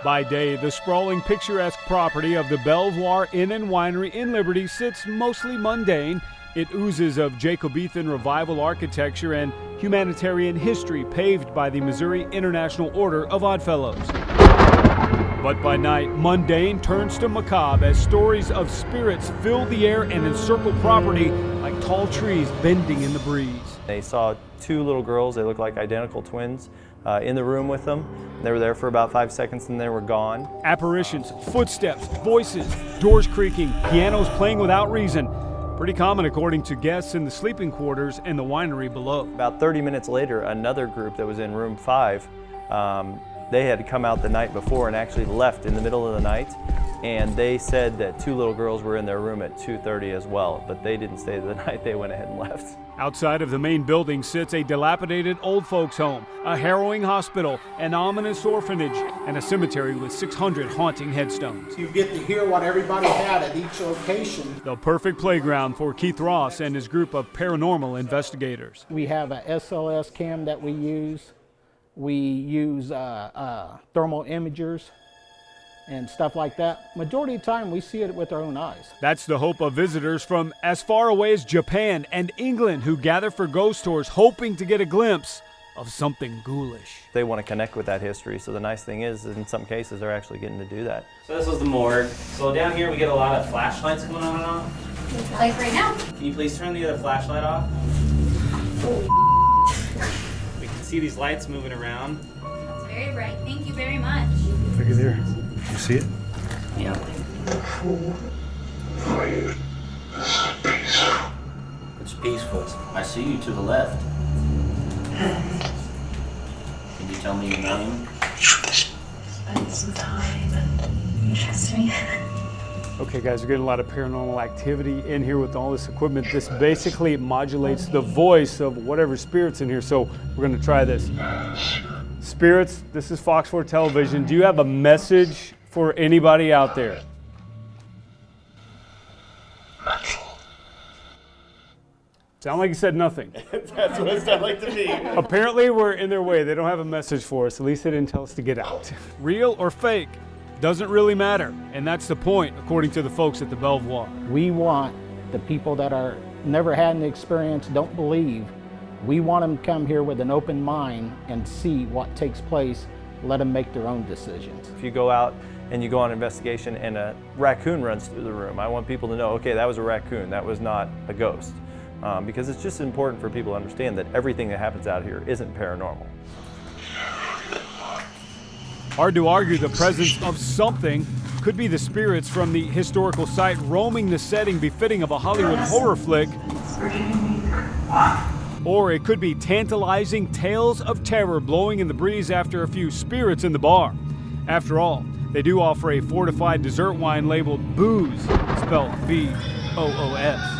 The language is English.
By day, the sprawling, picturesque property of the Bellvoir Inn and Winery in Liberty sits mostly mundane. It oozes of Jacobean revival architecture and humanitarian history paved by the Missouri International Order of Oddfellows. But by night, mundane turns to macabre as stories of spirits fill the air and encircle property like tall trees bending in the breeze. They saw two little girls, they looked like identical twins, in the room with them. They were there for about 5 seconds and they were gone. Apparitions, footsteps, voices, doors creaking, pianos playing without reason. Pretty common according to guests in the sleeping quarters and the winery below. About 30 minutes later, another group that was in room 5, they had come out the night before and actually left in the middle of the night. And they said that two little girls were in their room at 2:30 as well, but they didn't stay the night, they went ahead and left. Outside of the main building sits a dilapidated old folks home, a harrowing hospital, an ominous orphanage, and a cemetery with 600 haunting headstones. You get to hear what everybody had at each location. The perfect playground for Keith Ross and his group of paranormal investigators. We have a SLS cam that we use. We use thermal imagers and stuff like that. Majority of the time we see it with our own eyes. That's the hope of visitors from as far away as Japan and England who gather for ghost tours hoping to get a glimpse of something ghoulish. They want to connect with that history, so the nice thing is in some cases they're actually getting to do that. So this was the morgue. So down here we get a lot of flashlights going on and off. Like right now. Can you please turn the other flashlight off? We can see these lights moving around. It's very bright. Thank you very much. Look at there. You see it? Yeah. It's peaceful. I see you to the left. Can you tell me your name? Spend some time and trust me. Okay guys, we're getting a lot of paranormal activity in here with all this equipment. This basically modulates the voice of whatever spirit's in here, so we're gonna try this. Spirits, this is Fox 4 Television. Do you have a message for anybody out there? Sound like you said nothing. That's what it sounded like to me. Apparently we're in their way. They don't have a message for us. At least they didn't tell us to get out. Real or fake, doesn't really matter. And that's the point, according to the folks at the Bellvoir. We want the people that are never had an experience, don't believe, we want them to come here with an open mind and see what takes place, let them make their own decisions. If you go out and you go on an investigation and a raccoon runs through the room, I want people to know, okay, that was a raccoon, that was not a ghost. Because it's just important for people to understand that everything that happens out here isn't paranormal. Hard to argue the presence of something could be the spirits from the historical site roaming the setting befitting of a Hollywood horror flick. Or it could be tantalizing tales of terror blowing in the breeze after a few spirits in the bar. After all, they do offer a fortified dessert wine labeled Booze, spelled B-O-O-S.